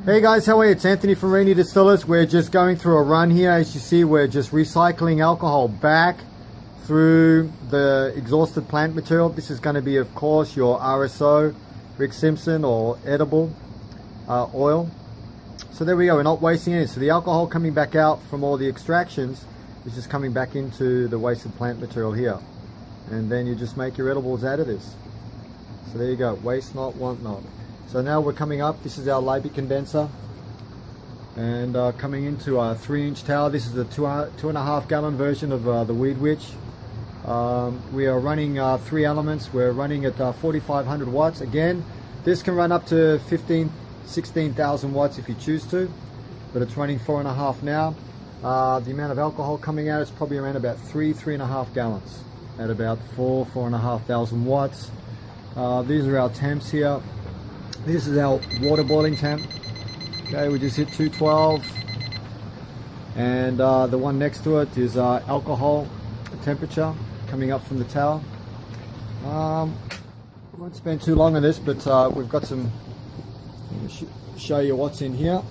Hey guys, how are you? It's Anthony from Rainier Distillers. We're just going through a run here. As you see, we're just recycling alcohol back through the exhausted plant material. This is going to be, of course, your RSO, Rick Simpson, or edible oil. So there we go, we're not wasting any. So the alcohol coming back out from all the extractions is just coming back into the wasted plant material here. And then you just make your edibles out of this. So there you go, waste not, want not. So now we're coming up, this is our Liebig condenser. And coming into our 3-inch tower. This is the 2.5 gallon version of the Weed Witch. We are running 3 elements. We're running at 4,500 watts. Again, this can run up to 16,000 watts if you choose to, but it's running 4.5 now. The amount of alcohol coming out is probably around about 3.5 gallons at about 4,500 watts. These are our temps here. This is our water boiling temp. Okay, we just hit 212, and the one next to it is alcohol temperature coming up from the tower. I won't spend too long on this, but we've got some. Show you what's in here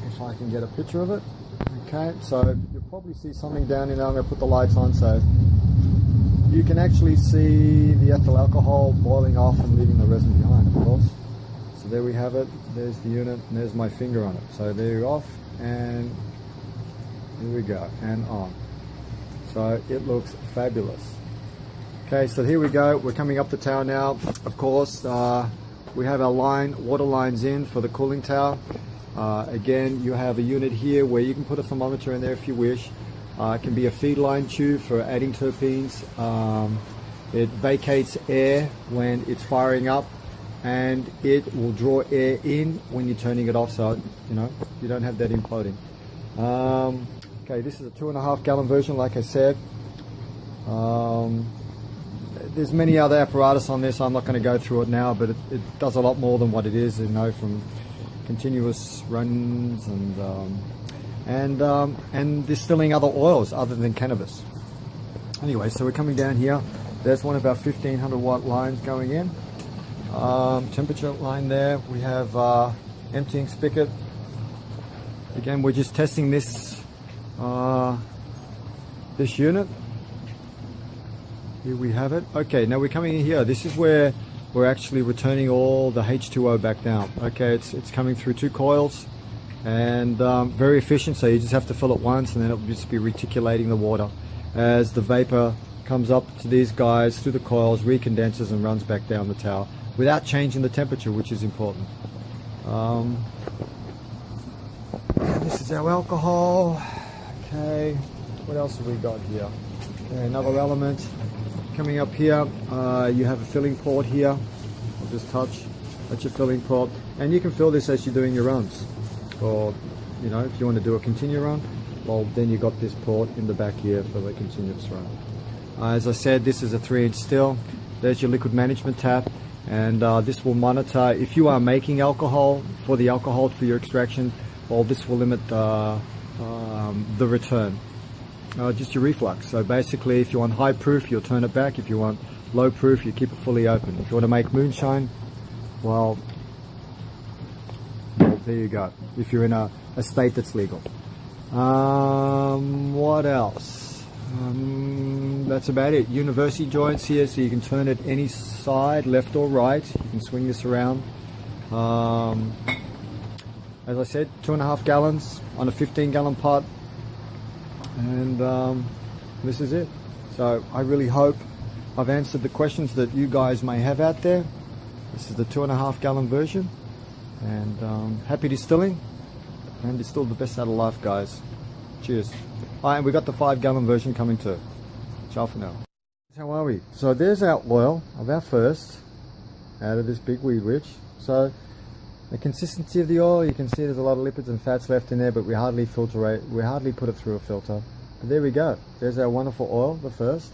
if I can get a picture of it. Okay, so you'll probably see something down in there. I'm going to put the lights on so you can actually see the ethyl alcohol boiling off and leaving the resin behind, of course. So there we have it. There's the unit and there's my finger on it. So there you're off, and here we go, and on. So it looks fabulous. Okay, so here we go. We're coming up the tower now. Of course, we have our water lines in for the cooling tower. Again, you have a unit here where you can put a thermometer in there if you wish. It can be a feed line tube for adding terpenes. It vacates air when it's firing up, and it will draw air in when you're turning it off, so you don't have that imploding. Okay, this is a 2.5 gallon version, like I said. There's many other apparatus on this. I'm not going to go through it now, but it does a lot more than what it is, from continuous runs and distilling other oils other than cannabis. Anyway, so we're coming down here. There's one of our 1500 watt lines going in. Temperature line there. We have emptying spigot. Again, we're just testing this this unit. Here we have it. Okay, now we're coming in here. This is where we're actually returning all the H2O back down. Okay, it's coming through 2 coils, and very efficient, so you just have to fill it once and then it'll just be reticulating the water as the vapor comes up to these guys through the coils, recondenses and runs back down the tower without changing the temperature, which is important. This is our alcohol. Okay, what else have we got here? Okay, another element. Coming up here, you have a filling port here. I'll just touch. That's your filling port, and you can fill this as you're doing your runs. Or, if you want to do a continue run, well, then you got this port in the back here for the continuous run. As I said, this is a 3-inch still. There's your liquid management tap, and this will monitor if you are making alcohol for your extraction. Well, this will limit the return. Just your reflux. So basically, if you want high proof, you'll turn it back. If you want low proof, you keep it fully open. If you want to make moonshine, well there you go. If you're in a state that's legal. What else? That's about it. University joints here, so you can turn it any side, left or right. You can swing this around. As I said, 2.5 gallons on a 15-gallon pot. And this is it. So I really hope I've answered the questions that you guys may have out there. This is the 2.5 gallon version, and happy distilling, and distill the best out of life, guys. Cheers. And we got the 5 gallon version coming too. Ciao for now. How are we? So there's our oil of our first out of this big Weed Witch. So the consistency of the oil, you can see there's a lot of lipids and fats left in there, but we hardly filter it. We hardly put it through a filter. But there we go. There's our wonderful oil, the first,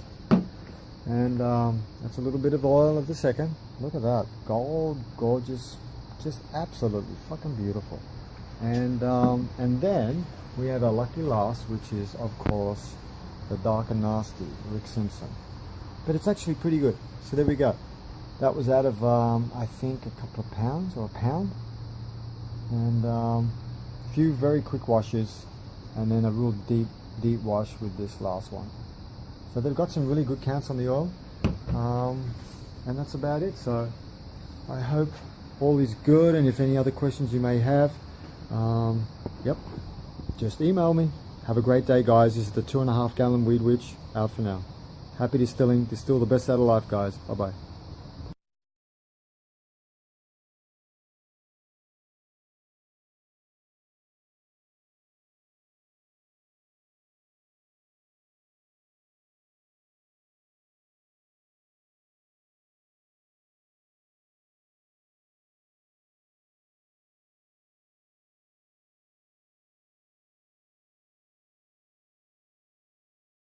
and that's a little bit of oil of the second. Look at that, gold, gorgeous, just absolutely fucking beautiful. And then we have our lucky last, which is of course the dark and nasty Rick Simpson. But it's actually pretty good. So there we go. That was out of I think a couple of pounds or a pound. and a few very quick washes, and then a real deep wash with this last one. So they've got some really good counts on the oil, and that's about it. So I hope all is good, and if any other questions you may have, yep, just email me. Have a great day, guys. This is the 2.5 gallon Weed Witch out for now. Happy distilling. Distill the best out of life, guys. Bye bye.